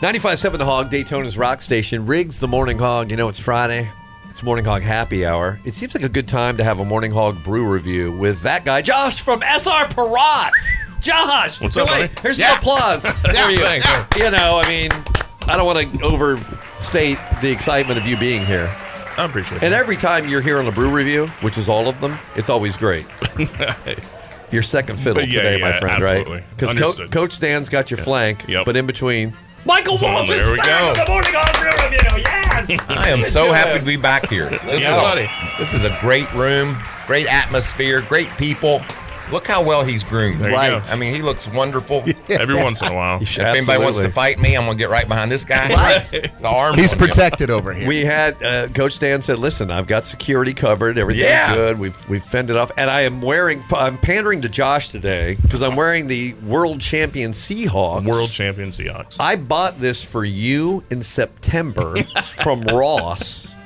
95.7 The Hog, Daytona's rock station. Riggs, the Morning Hog. You know, it's Friday. It's Morning Hog happy hour. It seems like a good time to have a Morning Hog brew review with that guy, Josh from SR Parat. Josh! What's up, buddy? Here's some applause for you. Thanks. You know, I mean, I don't want to overstate the excitement of you being here. I appreciate it. And every time you're here on a brew review, which is all of them, it's always great. You're second fiddle today, my friend, absolutely. right? Because Coach Stan's got your flank, but in between, Michael Waltrip. There we go. The Morning Hog brew review. Yes. I am so happy to be back here. This is a great room, great atmosphere, great people. Look how well he's groomed. There you go. I mean, he looks wonderful. Every once in a while. If anybody wants to fight me, I'm going to get right behind this guy. The arm He's on him. protected over here. We had Coach Stan said, "Listen, I've got security covered. Everything's good. We've fended off." And I'm pandering to Josh today because I'm wearing the World Champion Seahawks. World Champion Seahawks. I bought this for you in September from Ross,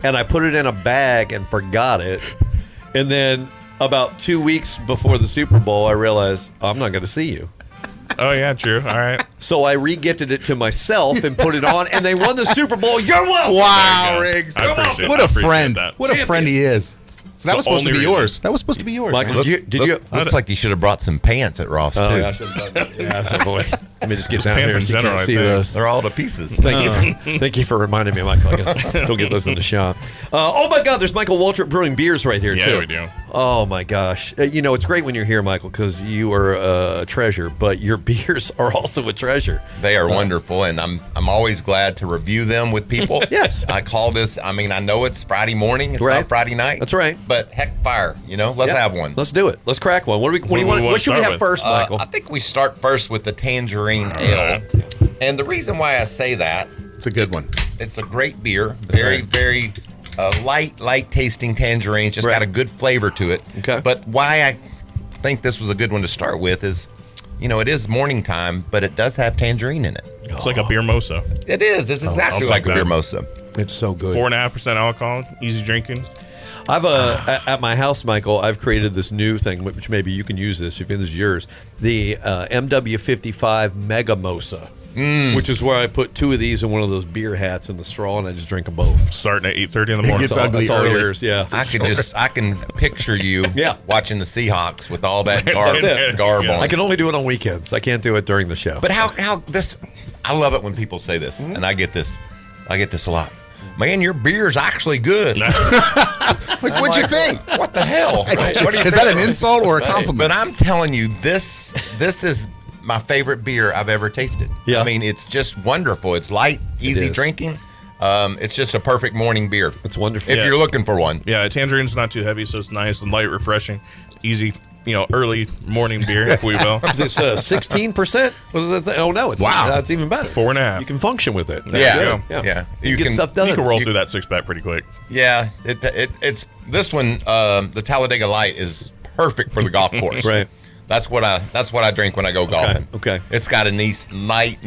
and I put it in a bag and forgot it. And then about 2 weeks before the Super Bowl, I realized I'm not going to see you. Oh, yeah, true. All right. So I re-gifted it to myself and put it on, and they won the Super Bowl. You're welcome. Wow, Riggs. I appreciate What a appreciate friend. that. What a friend he is. So that was supposed to be yours. That was supposed to be yours. Michael, man. did you? Looks like you should have brought some pants at Ross, too. Yeah, I should have done that. Yeah, so boy. Let me just get down here pants in so you general, can't I see think. those. They're all the pieces. Thank you for reminding me, Michael. I can go get those in the shop. Oh my God, there's Michael Waltrip brewing beers right here too. Yeah, we do. Oh my gosh, you know it's great when you're here, Michael, because you are a treasure, but your beers are also a treasure. They are wonderful, and I'm always glad to review them with people. Yes. I call this, I mean, I know it's Friday morning. It's Right. not Friday night. That's right. But heck fire, let's Yep. have one. Let's do it. Let's crack one. What do you want? What should we start have with? first, Michael? I think we start first with the Tangerine Ale. And the reason why I say that, It's a good one. it's a great beer. Very light tasting tangerine. Just got a good flavor to it. Okay. But why I think this was a good one to start with is, it is morning time, but it does have tangerine in it. It's like a beer mosa. It is. It's exactly I'll like take a beer that. mosa. It's so good. 4.5% alcohol, easy drinking. I've at my house, Michael, I've created this new thing, which maybe you can use this if this is yours. The MW55 Mega Mosa, which is where I put 2 of these in one of those beer hats in the straw, and I just drink them both. Starting at 8:30 in the morning. gets ugly That's all early. yours, yeah. I can picture you Yeah. watching the Seahawks with all that That's it. garb Yeah. on. I can only do it on weekends. I can't do it during the show. But how this? I love it when people say this, and I get this a lot. Man, your beer's actually good. Like, what'd you think? What the hell? What do you Is think? that an insult or a compliment? But I'm telling you, this is my favorite beer I've ever tasted. Yeah. I mean, it's just wonderful. It's light, easy is. drinking. It's just a perfect morning beer. It's wonderful. If you're looking for one. Yeah, tangerine's not too heavy, so it's nice and light, refreshing, easy, early morning beer, if we will. It's 16%. What is that? Oh no, it's That's even better. 4.5. You can function with it. Yeah. Good. Yeah. You get stuff done. You can roll through that 6-pack pretty quick. Yeah, it's this one. The Talladega Light is perfect for the golf course. Right. That's what I drink when I go golfing. Okay. It's got a nice light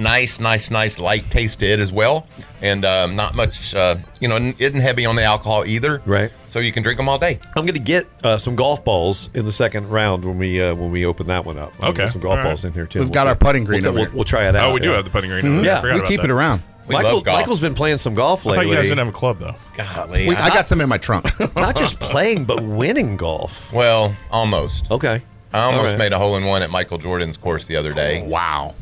taste to it as well, and not much. Isn't heavy on the alcohol either. Right. So you can drink them all day. I'm going to get some golf balls in the second round when we open that one up. Okay. Some golf All balls right. in here too. We've got our putting green over we'll, here. we'll try it out. Oh, we do have the putting green. Yeah, I forgot We about keep that. it around. We love golf. Michael's been playing some golf I lately. thought you guys didn't have a club, though. Golly. I got some in my trunk. Not just playing, but winning golf. Well, almost. Okay. I almost All right. made a hole-in-one at Michael Jordan's course the other day. Wow.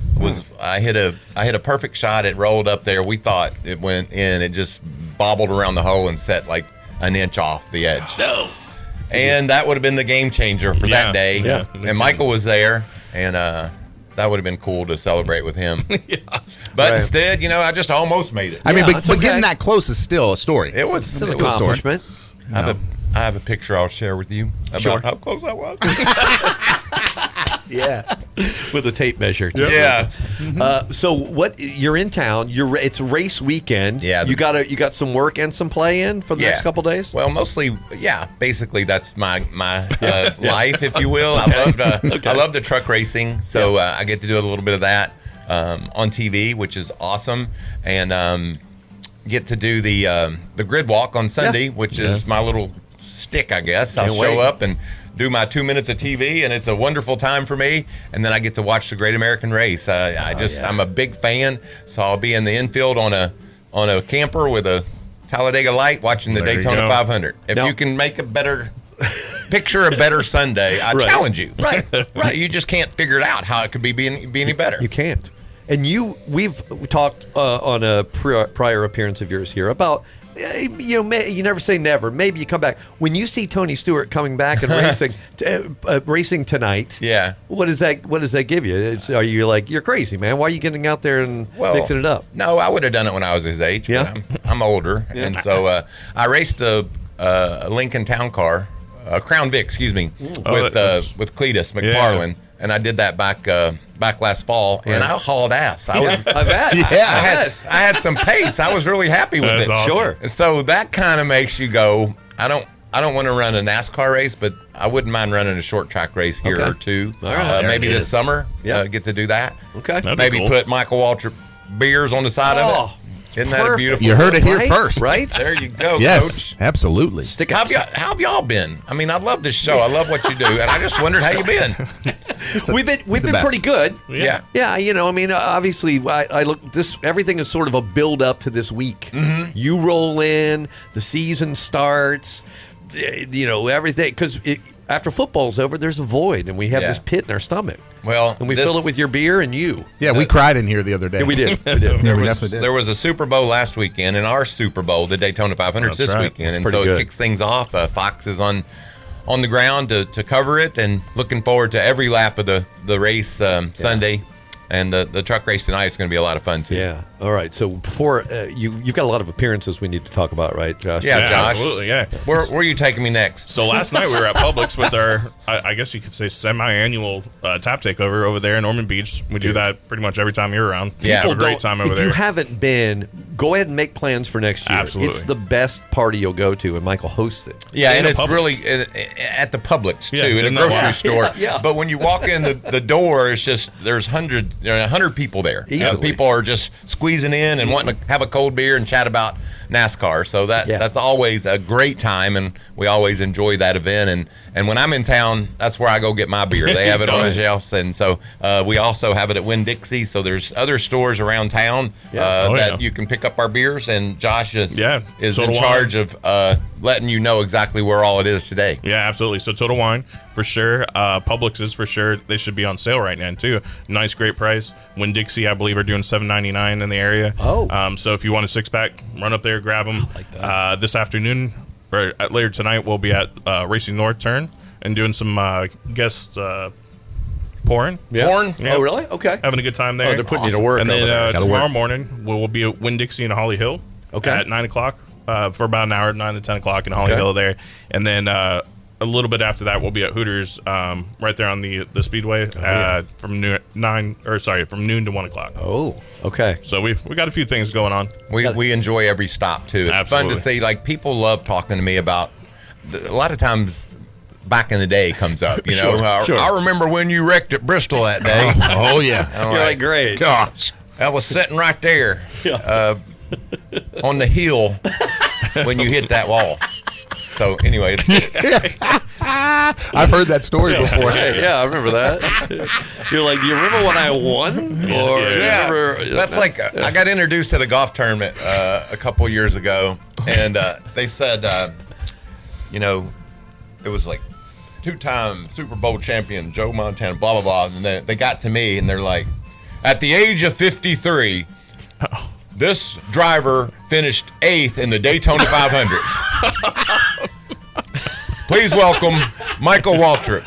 I hit a perfect shot. It rolled up there. We thought it went in. It just bobbled around the hole and set like an inch off the edge. No. And that would have been the game changer for that day. Yeah. And Michael was there, and that would have been cool to celebrate with him. But Right. instead, I just almost made it. I mean, it's but okay. getting that close is still a story. It was It's an it was- accomplishment. I have a picture I'll share with you about Sure. how close I was. Yeah. With a tape measure. Yeah. So what? You're in town. It's race weekend. Yeah. You got some work and some play in for the next couple days. Well, mostly, yeah. Basically, that's my life, if you will. I love the truck racing, so I get to do a little bit of that on TV, which is awesome, and get to do the grid walk on Sunday, which is my little stick, I guess. I'll Can't wait. show up and do my 2 minutes of TV, and it's a wonderful time for me. And then I get to watch the Great American Race. I'm a big fan, so I'll be in the infield on a camper with a Talladega light watching the Daytona 500. If you can make a better Sunday, I challenge you. Right. You just can't figure it out how it could be any better. You can't. And we've talked on a prior appearance of yours here about, you never say never. Maybe you come back when you see Tony Stewart coming back and racing tonight. Yeah. What does that give you? Are you like, you're crazy, man? Why are you getting out there and mixing it up? No, I would have done it when I was his age. Yeah. But I'm older, and so I raced a Lincoln Town Car, Crown Vic, excuse me, with Cletus McFarland. Yeah. And I did that back last fall, and I hauled ass. I had some pace. I was really happy with it. Awesome. Sure. And so that kind of makes you go, I don't want to run a NASCAR race, but I wouldn't mind running a short track race here or two. All right. Maybe this summer, get to do that. Okay. Maybe cool. Put Michael Waltrip beers on the side of it. Isn't that beautiful? You heard it here first. Right? There you go, yes, Coach. Absolutely. How have y'all been? I mean, I love this show. I love what you do, and I just wondered how you been. We've been pretty good. Yeah. I mean, obviously, I look. Everything is sort of a build up to this week. Mm-hmm. You roll in, the season starts. Everything, because after football's over, there's a void, and we have this pit in our stomach. Well, and we fill it with your beer and you. Yeah, we cried in here the other day. Yeah, we did. There was a Super Bowl last weekend, and our Super Bowl, the Daytona 500, this weekend, and so it kicks things off. Fox is on the ground to cover it, and looking forward to every lap of the race Sunday. And the truck race tonight is going to be a lot of fun, too. Yeah. All right. So before, you've got a lot of appearances we need to talk about, right, Josh? Yeah, Josh. Absolutely, yeah. Where are you taking me next? So last night we were at Publix with our, I guess you could say, semi-annual tap takeover over there in Norman Beach. We do that pretty much every time you're around. Yeah. Have a great time over there. If you haven't been, go ahead and make plans for next year. Absolutely. It's the best party you'll go to, and Michael hosts it. Yeah, and it's Publix. really at the Publix, too, in a isn't that grocery wild? store. Yeah. But when you walk in the door, it's just, there's 100 people there. People are just squeezing in and wanting to have a cold beer and chat about NASCAR. So that's always a great time, and we always enjoy that event. And when I'm in town, that's where I go get my beer. They have it on the shelves, and so we also have it at Winn-Dixie. So there's other stores around town that you can pick up our beers, and Josh is in charge of letting you know exactly where all it is today. Yeah, absolutely. So Total Wine, for sure. Publix is for sure. They should be on sale right now, too. Nice, great price. Winn-Dixie, I believe, are doing $7.99 in the area. Oh. So if you want a six-pack, run up there, grab them. Like that. This afternoon, or later tonight, we'll be at Racing North Turn and doing some guest pouring. Yeah. Porn? Yeah. Oh, really? Okay. Having a good time there. Oh, they're putting you to work. And over then there. tomorrow morning, we'll be at Winn-Dixie in Holly Hill at 9 o'clock for about an hour, 9 to 10 o'clock in Holly Hill there. And then a little bit after that, we'll be at Hooters right there on the Speedway from noon to 1 o'clock. Oh, okay. So we got a few things going on. We enjoy every stop, too. It's fun to see. Like, people love talking to me about, a lot of times, back in the day comes up, you know. Sure. I remember when you wrecked at Bristol that day. Oh, yeah. You're like, great. Gosh. I was sitting right there on the hill when you hit that wall. So, anyway. I've heard that story before. Yeah, I remember that. You're like, do you remember when I won? Or That's like, I got introduced at a golf tournament a couple years ago, and they said, it was like two-time Super Bowl champion Joe Montana, blah, blah, blah. And they got to me, and they're like, at the age of 53, this driver finished 8th in the Daytona 500. Please welcome Michael Waltrip.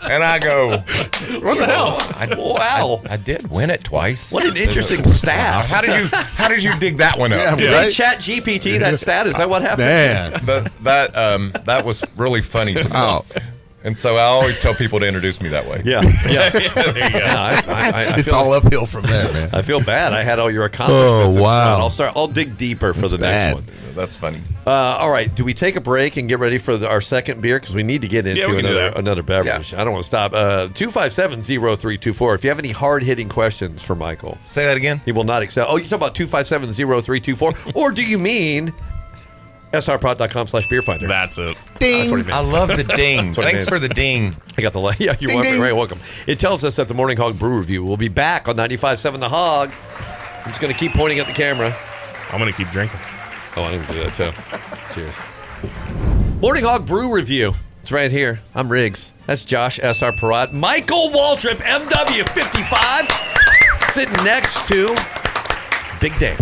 And I go, What the hell? Wow. I did win it twice. What an interesting stat. How did you dig that one up? Did they chat GPT that stat? Is that what happened? Man. That was really funny to me. Oh. And so I always tell people to introduce me that way. Yeah. There you go. I It's feel, all uphill from there, man. I feel bad. I had all your accomplishments. Oh, wow. I'll dig deeper for the next one. That's funny. All right. Do we take a break and get ready for our second beer? Because we need to get into we can do that. another beverage. Yeah. I don't want to stop. 257-0324. If you have any hard-hitting questions for Michael, Say that again. he will not accept. Oh, you talking about 257-0324? Or do you mean srprod.com/beerfinder. That's it. Ding. That's what he means. I love the ding. what it Thanks means. for the ding. I got the yeah. You're Ding, welcome. ding. Very welcome. It tells us that the Morning Hog Brew Review will be back on 95.7 The Hog. I'm just going to keep pointing at the camera. I'm going to keep drinking. Oh, I didn't do that too. Cheers. Morning Hog Brew Review. It's right here. I'm Riggs. That's Josh S.R. Perrott. Michael Waltrip, MW55, sitting next to Big Dan.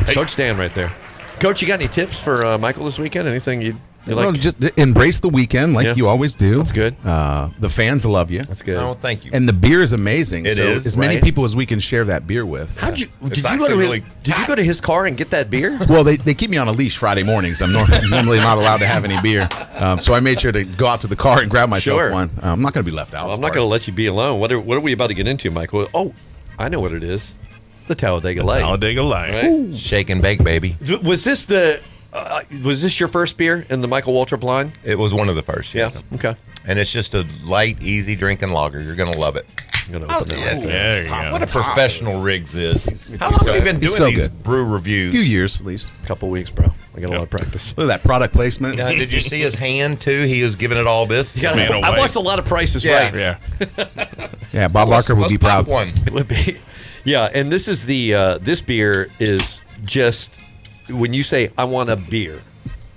Hey. Coach Dan right there. Coach, you got any tips for Michael this weekend? Anything you Well, like? just embrace the weekend like Yeah. you always do. That's good. The fans love you. That's good. Oh, thank you. And the beer is amazing. It so is, as many right? people as we can share that beer with. How'd you? It's Did you go actually to his? really Did you go to his car and get that beer? Well, they keep me on a leash Friday mornings. I'm normally not allowed to have any beer. So I made sure to go out to the car and grab myself Sure. one. I'm not going to be left out. I'm not going to let you be alone. What are we about to get into, Michael? Oh, I know what it is. The Talladega Light. Talladega Light. Right? Shake and bake, baby. Was this was this your first beer in the Michael Waltrip line? It was one of the first. Yeah. Yes. Okay. And it's just a light, easy drinking lager. You're going to love it. I'm gonna open it. There you go. What a professional Riggs is. How long have you been He's doing so these good. brew A reviews? few years at least. Couple weeks, bro. I got a lot of practice. Look at that product placement. Did you see his hand too? He was giving it all this. Yeah, Man I away. watched a lot of Prices Yeah. Right. Yeah. Yeah, Bob Barker would Let's be pop proud. one. It would be. Yeah, and this is the this beer is just when you say I want a beer.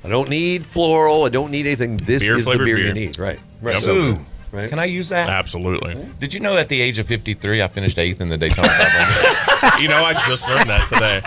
I don't need floral. I don't need anything. This is the Beer-flavored beer beer. you need. Right. Right. Yep. Ooh. Right. Can I use that? Absolutely. Did you know at the age of 53, I finished 8th in the Daytona 500? You know, I just learned that today.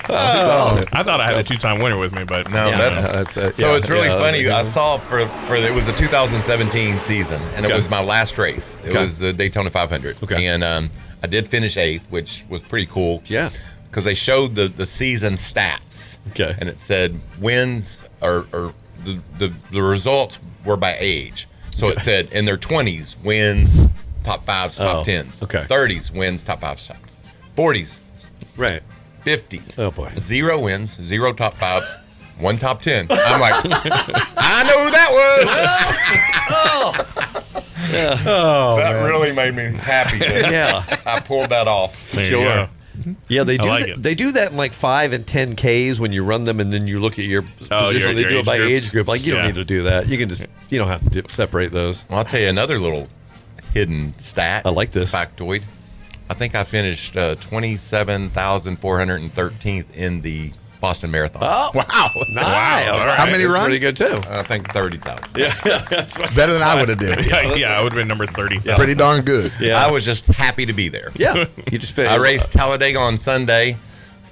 I thought I had a 2-time winner with me, but No, that's So so it's really funny. I saw for it was a 2017 season, and it Okay. was my last race. It Okay. was the Daytona 500. Okay. And I did finish 8th, which was pretty cool. Yeah. Because they showed the season stats. Okay. And it said wins or the results were by age. So it said in their 20s wins, top 5s, top Oh, 10s. okay. 30s wins, top 5s, top 40s, Right. 50s. Oh, boy. 0 wins, 0 top 5s, 1 top 10. I'm like, I know who that was. That really made me happy. That Yeah. I pulled that off. there you Sure. go. Yeah, they do. like that, it. they do that in like 5 and 10 Ks when you run them, and then you look at your position. They your do it age by groups. age group. Like you don't Yeah. need to do that. You can just you don't have to separate those. Well, I'll tell you another little hidden stat. I like this. Factoid. I think I finished 27,413th in the Boston Marathon. Oh, Wow. nice. Wow. All right. How many That's run? Pretty good too. I think 30,000. Yeah, that's what- Better than I would have did. Yeah, I would have been number 30,000. Pretty darn good. yeah. I was just happy to be there. Yeah, you just fit. I raced Talladega on Sunday,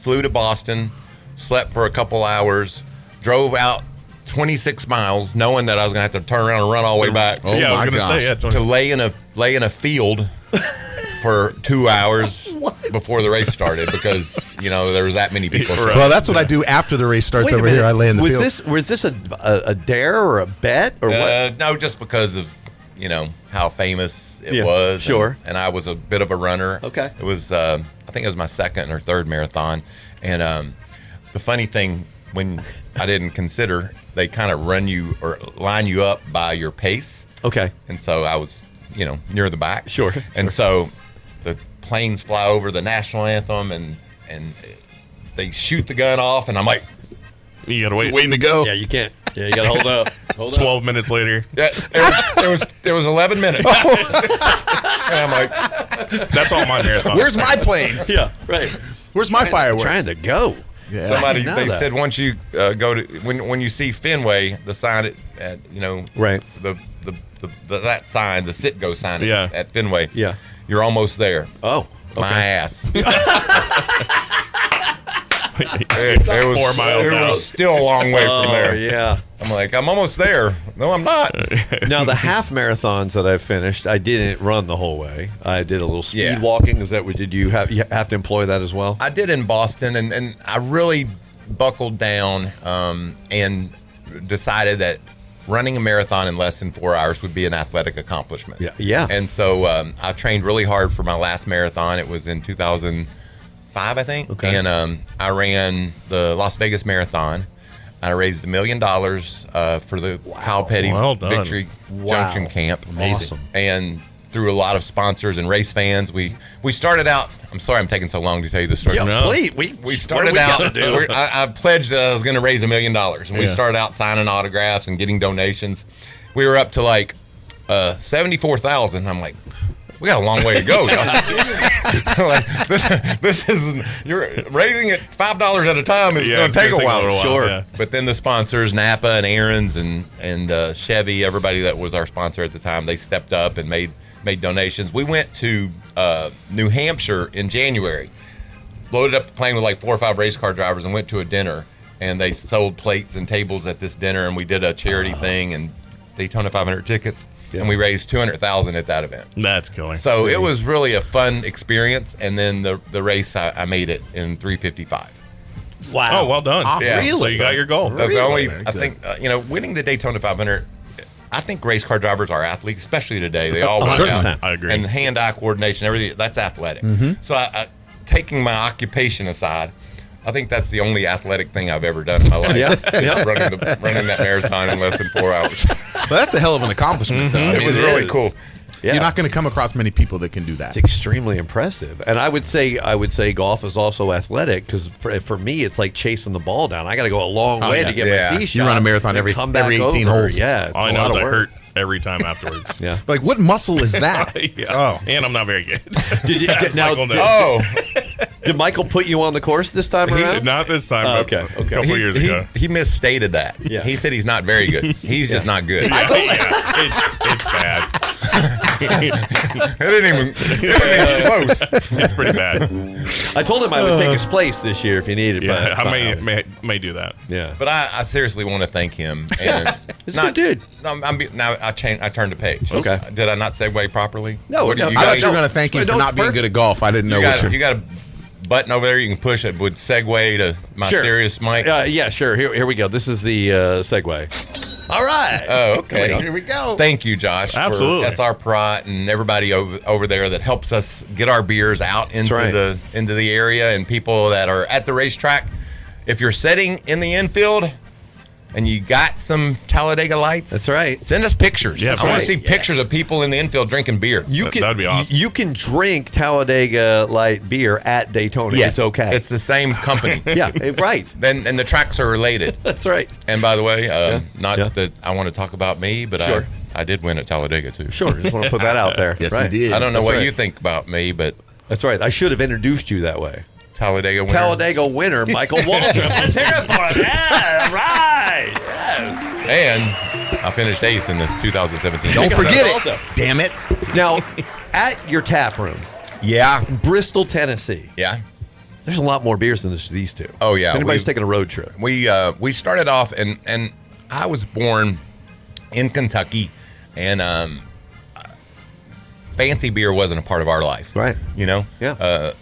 flew to Boston, slept for a couple hours, drove out 26 miles, knowing that I was going to have to turn around and run all the way back Oh Yeah, I my was going to gosh. say, yeah, to lay in a field for 2 hours before the race started because there was that many people. Right. Well, that's what I do after the race starts Wait a over minute. here. I lay in the was field. Was this a dare or a bet or what? No, just because of how famous it Yeah, was. sure. And I was a bit of a runner. Okay. It was I think it was my second or third marathon, and the funny thing when I didn't consider they kind of run you or line you up by your pace, Okay. and so I was near the back. Sure, And so the planes fly over the national anthem and they shoot the gun off, and I'm like. You got to wait. Waiting to go. Yeah, you can't. Yeah, you got to hold up. Hold up. 12 minutes later. Yeah, it was 11 minutes. And I'm like, That's all my marathon. Where's my planes? Yeah, right. Where's my fireworks? Trying to go. Yeah. somebody know they that. said once you go to when you see Fenway, the sign at Right. the that sign, the sit-go sign Yeah. at Fenway. Yeah. You're almost there. Oh, okay. My ass. It 4 miles it out. was still a long way from Oh, there. yeah. I'm like, I'm almost there. No, I'm not. Now the half marathons that I finished, I didn't run the whole way. I did a little speed Yeah. walking. Is that what did you have to employ that as well? I did in Boston, and I really buckled down and decided that running a marathon in less than 4 hours would be an athletic accomplishment. Yeah, yeah. And so I trained really hard for my last marathon. It was in 2005, I think. Okay. And I ran the Las Vegas Marathon. I raised $1 million for the Kyle Petty Well done. Victory Wow. Junction Camp. Amazing. And through a lot of sponsors and race fans. We started out. I'm sorry, I'm taking so long to tell you the story. No. Please, We started out. I pledged that I was going to raise $1 million, and we started out signing autographs and getting donations. We were up to like 74,000. I'm like, we got a long way to go. Like, this is you're raising it $5 at a time. It's going to take a while. Sure. Yeah. But then the sponsors, Napa and Aaron's and Chevy, everybody that was our sponsor at the time, they stepped up and made donations. We went to New Hampshire in January, loaded up the plane with like 4 or 5 race car drivers, and went to a dinner. And they sold plates and tables at this dinner, and we did a charity thing and Daytona 500 tickets. And we raised $200,000 at that event. That's killer. So it was really a fun experience. And then the race, I made it in 3:55. Wow. Oh, well done. Yeah. Really? So you got your goal. That's the only. Very I good. think winning the Daytona 500. I think race car drivers are athletes, especially today. They all work 100%. out. I agree. And hand-eye coordination, everything, that's athletic. So I, taking my occupation aside, I think that's the only athletic thing I've ever done in my life. Yeah. running that marathon in less than 4 hours. But that's a hell of an accomplishment, though. I It mean, was really is. cool. Yeah. You're not going to come across many people that can do that. It's extremely impressive, and I would say golf is also athletic because for me it's like chasing the ball down. I got to go a long way yeah. to get Yeah. my tee You shot. run a marathon and every- come back every 18 over. holes. Yeah, it's All I a know lot is of I work. hurt every time afterwards. Yeah. Like, what muscle is that? Yeah. Oh. And I'm not very good. Did you As now? Michael knows. Oh, Did Michael put you on the course this time around? Not this time, Oh, but okay, okay. a couple years ago. he misstated that. Yeah. He said he's not very good. He's just not good. Yeah, it's bad. It didn't even close. It's pretty bad. I told him I would take his place this year if he needed. but Yeah, that's I not how- may do that. Yeah. But I seriously want to thank him. And He's a good dude. Now I turned the page. Okay. Did I not segue properly? No, What do no, you I got? thought you were going to thank him No, for it's not being perfect. good at golf. I didn't know You got a button over there you can push it would segue to my Sure. serious mic. Yeah, sure. Here we go. This is the segue. All right. Oh, okay. Here we go. Thank you, Josh. Absolutely. For SR Prot and everybody over there that helps us get our beers out into right. the area, and people that are at the racetrack. If you're sitting in the infield and you got some Talladega lights, That's right. Send us pictures. Yeah, I want right. to see pictures of people in the infield drinking beer. That'd be awesome. You can drink Talladega Light beer at Daytona. Yes, It's okay. It's the same company. yeah, right. And the tracks are related. That's right. And by the way, not Yeah. that I want to talk about me, but Sure. I did win at Talladega too. Sure. Just want to put that out there. Yes, right. he did. I don't know That's what right. you think about me, but That's right. I should have introduced you that way. Talladega winner. Talladega winner, Michael Waltrip. Let's hear it for him. Yeah, right. Yeah. And I finished 8th in the 2017. Don't forget it. Also. Damn it. Now, at your tap room, Yeah. Bristol, Tennessee, Yeah. there's a lot more beers than these two. Oh, yeah. If anybody's We've- taking a road trip. We started off, and I was born in Kentucky, and fancy beer wasn't a part of our life. Right. You know? Yeah.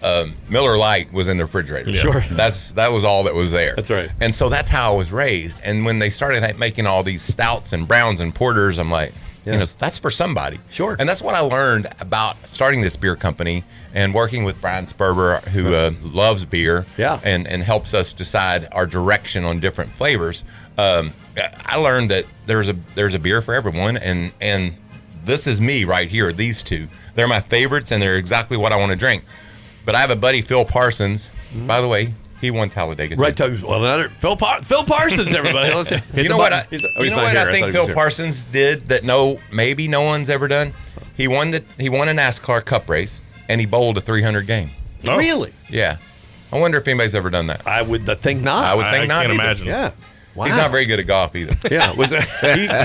Miller Lite was in the refrigerator. Yeah. Sure. That was all that was there. That's right. And so that's how I was raised. And when they started making all these stouts and browns and porters, I'm like, Yeah. that's for somebody. Sure. And that's what I learned about starting this beer company and working with Brian Sperber, who loves beer, Yeah. and helps us decide our direction on different flavors. I learned that there's a beer for everyone, and this is me right here. These two, they're my favorites, and they're exactly what I want to drink. But I have a buddy, Phil Parsons. By the way, he won Talladega. too. Right. Well, another Phil Parsons, everybody. Let's hit You the know what? button. You know what I think Phil Parsons did that maybe no one's ever done. He won a NASCAR Cup race, and he bowled a 300 game. Oh, Really? Yeah, I wonder if anybody's ever done that. I would think not. I would think I not. can't either. imagine. Yeah. Wow. He's not very good at golf either. Yeah. Was it?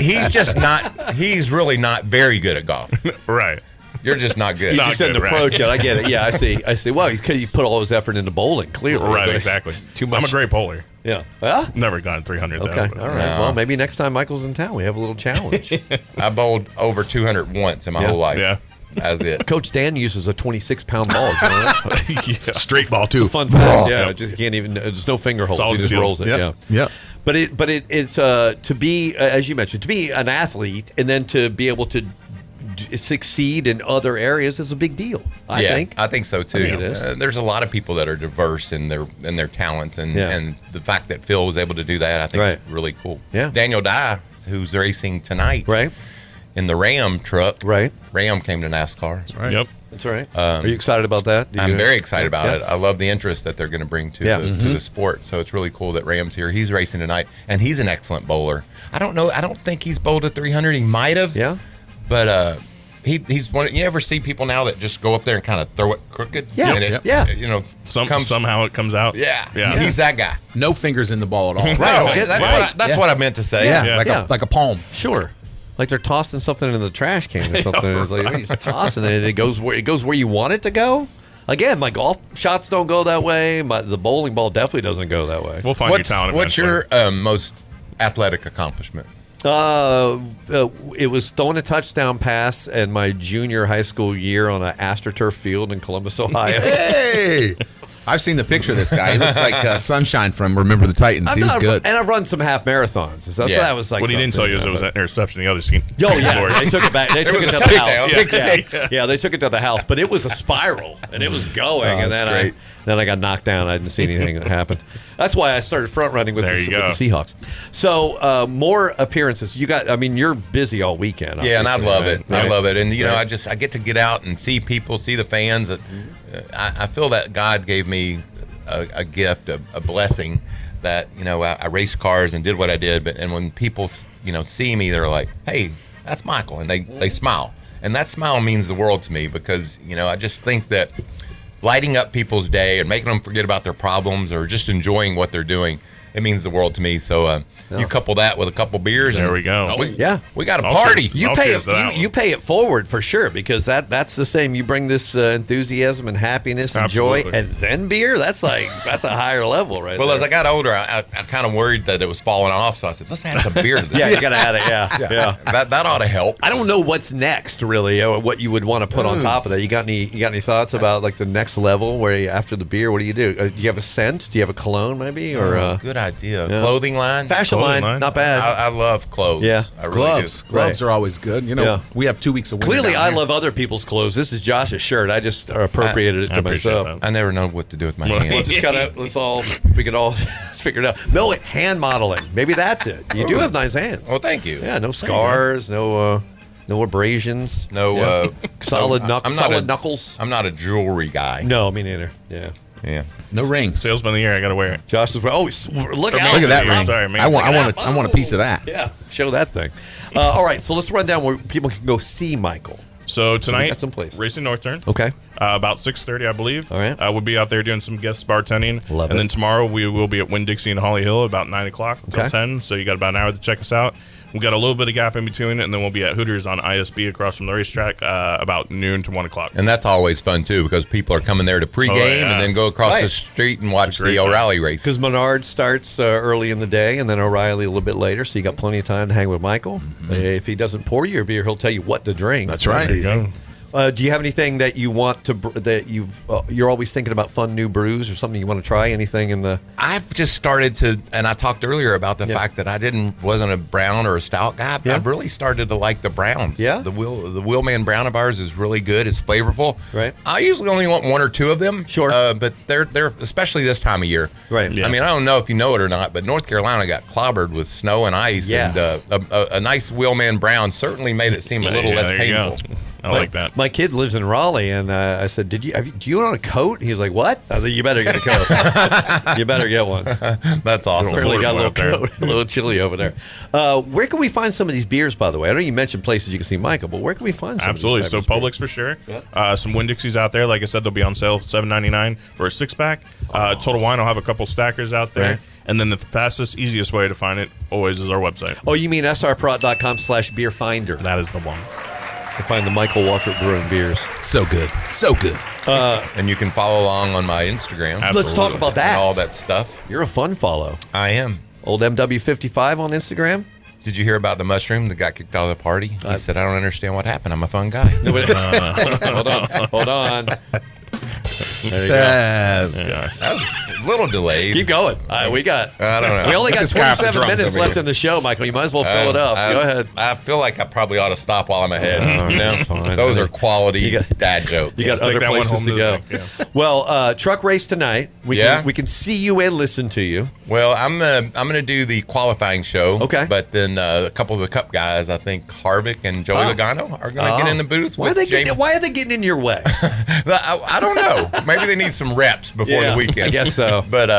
He's just not. He's really not very good at golf. Right. You're just not good. No. Just didn't good, right. approach it. I get it. Yeah, I see. Well, he put all his effort into bowling. Clearly, Right, It's exactly. Too much. I'm a great bowler. Yeah. Huh? Never gotten 300 though. Okay. but- All right. Well, maybe next time Michael's in town, we have a little challenge. I bowled over 200 once in my Yeah. whole life. Yeah. That's it. Coach Dan uses a 26-pound ball. You know that? Yeah. Straight ball, too. Fun fact. Yeah. Just can't even. There's no finger holes. Solid He just steel. rolls it. Yep. Yeah. Yep. But it's to be, as you mentioned, to be an athlete and then to be able to succeed in other areas is a big deal. I think. I think so too. I think it is. There's a lot of people that are diverse in their talents, and Yeah. and the fact that Phil was able to do that, I think, Right. is really cool. Yeah. Daniel Dye, who's racing tonight, Right. in the Ram truck. Right. Ram came to NASCAR. That's right. Yep. That's right. Are you excited about that? I'm very excited about it. I love the interest that they're going to bring to Mm-hmm. the sport. So it's really cool that Ram's here. He's racing tonight, and he's an excellent bowler. I don't know. I don't think he's bowled a 300. He might have. Yeah. But he's one. You ever see people now that just go up there and kind of throw it crooked? Yeah. And it, Yeah. You know, Somehow it comes out. yeah. He's that guy. No fingers in the ball at all. Right. That's what I meant to say. Yeah, Yeah. like a palm. Sure. Like they're tossing something in the trash can or something. It's like you're just tossing it. And it goes where you want it to go. Again, my golf shots don't go that way. The bowling ball definitely doesn't go that way. We'll find you talent What's eventually. your most athletic accomplishment? It was throwing a touchdown pass in my junior high school year on an AstroTurf field in Columbus, Ohio. Hey, I've seen the picture of this guy. He looked like Sunshine from Remember the Titans. He was good. And I've run some half marathons. So that was like What he didn't tell you is it was an interception. The other scene. Oh yeah, they took it back. They took it was to a the touchdown, house. pick six. Yeah, they took it to the house, but it was a spiral and it was going, and that's then great. then I got knocked down. I didn't see anything that happened. That's why I started front running with, There the, you with go. the Seahawks. So more appearances. You got. I mean, you're busy all weekend. Yeah, and I obviously, love right? it. Right. I love it. And, you know, Right. I get to get out and see people, see the fans. I feel that God gave me a gift, a blessing that, you know, I raced cars and did what I did. And when people, you know, see me, they're like, hey, that's Michael. And they smile. And that smile means the world to me because, you know, I just think that lighting up people's day and making them forget about their problems or just enjoying what they're doing, it means the world to me. So you couple that with a couple beers. There and we go. Yeah. We got a I'll party. cheers. You I'll pay cheers to that it. one. You pay it forward for sure because that's the same. You bring this enthusiasm and happiness and joy, Absolutely. and then beer. That's a higher level, right? Well, there. as I got older, I kind of worried that it was falling off. So I said, let's add some beer to this. yeah, you gotta add it. Yeah. That ought to help. I don't know what's next, really. What you would want to put on top of that? You got any thoughts about like the next level where you, after the beer, what do? Do you have a scent? Do you have a cologne maybe or Good idea. Clothing line. fashion Clothing line? line. Not bad. I love clothes. Yeah. I really Gloves. do. Gloves Right. are always good. You know, Yeah. we have 2 weeks of winter. Clearly, down I here. love other people's clothes. This is Josh's shirt. I just appropriated it I to appreciate myself. that. I never know what to do with my Well, Well, hands. just gotta let's figure it out. No hand modeling. Maybe that's it. You do have nice hands. Well, thank you. Yeah, no scars, no abrasions. No, Yeah. Solid no, knuckles. I'm not Solid a- knuckles. I'm not a jewelry guy. No, me neither. Yeah. Yeah. No rings. Salesman of the year. I got to wear it. Josh is look out. Look at that ring. Sorry, man. I want Look I want a piece of that. Yeah, show that thing. All right, so let's run down where people can go see Michael. So tonight, got some place. Racing North Turn. Okay. About 6:30, I believe. All right. We'll be out there doing some guest bartending. Love and it. then tomorrow we will be at Winn-Dixie in Holly Hill about 9 o'clock until Okay. 10. So you got about an hour to check us out. We've got a little bit of gap in between it, and then we'll be at Hooters on ISB across from the racetrack about noon to 1 o'clock. And that's always fun too because people are coming there to pregame yeah. and then go across Right. the street and watch great the time. O'Reilly race. Because Menard starts early in the day, and then O'Reilly a little bit later, so you got plenty of time to hang with Michael. If he doesn't pour you a beer, he'll tell you what to drink. That's right. There you go. Do you have anything that you want to you're always thinking about fun new brews or something you want to try? Anything in the I've just started to, and I talked earlier about the Yeah. fact that I wasn't a brown or a stout guy. Yeah. I've really started to like the browns. Yeah? the Wheelman Brown of ours is really good. It's flavorful. Right. I usually only want one or two of them. Sure. but they're especially this time of year. Right. Yeah. I mean, I don't know if you know it or not, but North Carolina got clobbered with snow and ice. Yeah. And a nice Wheelman Brown certainly made it seem a little Yeah, less there you go. painful. I like that. My kid lives in Raleigh, and I said, "Do you own a coat?" He's like, "What?" I said, "You better get a coat. You better get one." That's awesome. Really got a little Up there. coat, a little chilly over there. Where can we find some of these beers, by the way? I know you mentioned places you can see Michael, but where can we find some? Absolutely. Of So these fabulous Publix for sure. Some Winn-Dixies out there. Like I said, they'll be on sale $7.99 for a 6-pack. Total Wine will have a couple stackers out there. Right. And then the fastest, easiest way to find it always is our website. beers? Oh, you mean srprot.com/beer finder That is the one. to find the Michael Waltrip Brewing beers. So good. So good. And you can follow along on my Instagram. Let's talk Absolutely. about that. And all that stuff. You're a fun follow. I am. Old MW55 on Instagram. Did you hear about the mushroom that got kicked out of the party? He said, I don't understand what happened. I'm a fun guy. Hold on. There you go. That's good. That's a little delayed. Keep going. We got. I don't know. We only got This guy off the 27 drums minutes over left here. in the show, Michael. You might as well fill it up. Go ahead. I feel like I probably ought to stop while I'm ahead. You know, that's fine. those are quality You got- dad jokes. You got Take other that one places home to to go. the bank, yeah. Well, truck race tonight. We can see you and listen to you. Well, I'm gonna do the qualifying show. Okay. But then a couple of the Cup guys, I think Harvick and Joey Logano, are gonna get in the booth. Why are they getting in your way? I don't know. Maybe they need some reps before the weekend. I guess so. But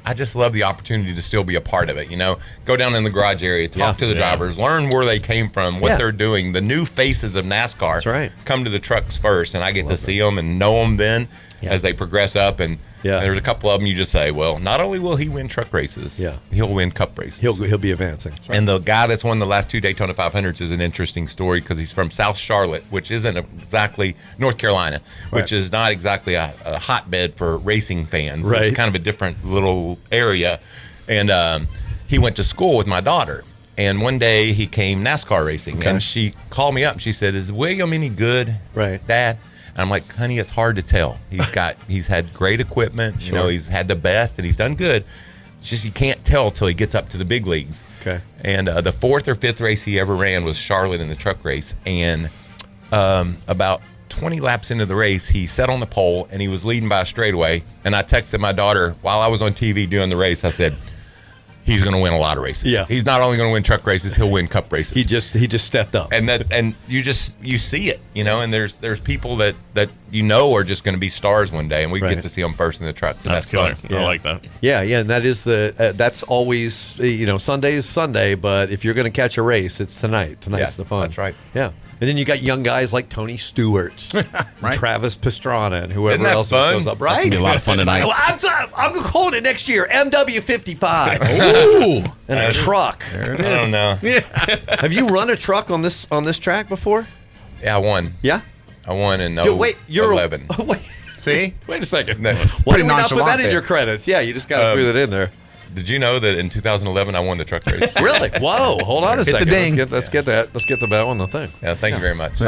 I just love the opportunity to still be a part of it. You know, go down in the garage area, talk to the drivers, learn where they came from, what they're doing. The new faces of NASCAR. That's right. Come to the trucks first, and I get to see them and know them then as they progress up. And there's a couple of them you just say, well, not only will he win truck races, he'll win Cup races. He'll be advancing. And the guy that's won the last 2 Daytona 500s is an interesting story because he's from South Charlotte, which isn't exactly North Carolina, which is not exactly a hotbed for racing fans. Right. It's kind of a different little area. And he went to school with my daughter. And one day he came NASCAR racing. And she called me up. She said, is William any good, Dad? And I'm like, honey, it's hard to tell. He's had great equipment. You know, he's had the best, and he's done good. It's just you can't tell till he gets up to the big leagues. Okay. And the 4th or 5th race he ever ran was Charlotte in the truck race. And about 20 laps into the race, he sat on the pole, and he was leading by a straightaway. And I texted my daughter while I was on TV doing the race. I said, he's going to win a lot of races. Yeah. He's not only going to win truck races, he'll win Cup races. He just stepped up. And you see it, you know, and there's people that you know are just going to be stars one day, and we get to see them first in the truck. So That's killer. fun. I like that. Yeah, and that is that's always, Sunday is Sunday, but if you're going to catch a race, it's tonight. Tonight's the fun. That's right. Yeah. And then you got young guys like Tony Stewart, Travis Pastrana, and whoever Isn't that else fun? shows up. That's Right? gonna be a lot of fun tonight. I'm calling it next year. MW55 Ooh, and a truck. I don't know. Have you run a truck on this track before? Yeah, I won. Yeah. I won in You're 11. see, Wait a second. No. Why Pretty did we not put nonchalant that in there. your credits? Yeah, you just got to threw that in there. Did you know that in 2011 I won the truck race? Really? Whoa! Hold on a Hit the second. ding. Let's get the bell on the thing. Yeah, thank you very much.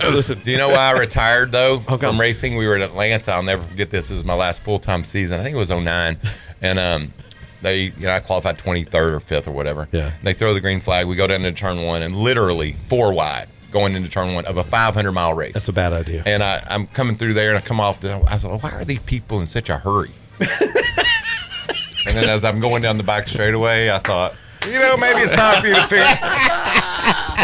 Listen, Do you know why I retired though come? from racing? We were in Atlanta. I'll never forget this. This was my last full-time season. I think it was 09. And I qualified 23rd or 5th or whatever. Yeah. They throw the green flag. We go down to turn 1 and literally 4 wide going into turn 1 of a 500-mile race. that's a bad idea. And I'm coming through there, and I come off. I said, why are these people in such a hurry? And then as I'm going down the back straightaway, I thought, maybe it's time for you to think.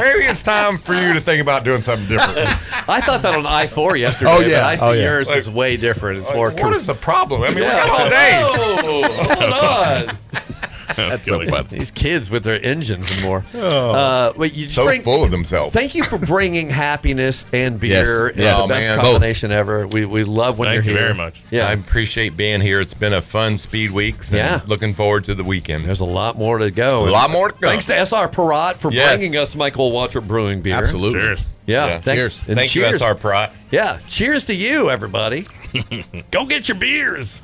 Maybe it's time for you to think about doing something different. I thought that on I-4 yesterday. Oh, yeah. But I see Oh, yeah. yours is way different. It's more. What is the problem? I mean, we got all day. Hold on. That's so killer. fun. These kids with their engines and more. But you just So full of themselves. Thank you for bringing happiness and beer. Yes. It's Yes. the best Man. combination ever. We love when Thank you're you here. very much. Yeah. I appreciate being here. It's been a fun speed weeks. And Yeah. looking forward to the weekend. There's a lot more to go. A lot more to go. Thanks to SR Parat for Yes. bringing us Michael Waltrip Brewing beer. absolutely. Cheers. Yeah. Thanks. Cheers. And Thank you, cheers. SR Prat. Yeah. Cheers to you, everybody. Go get your beers.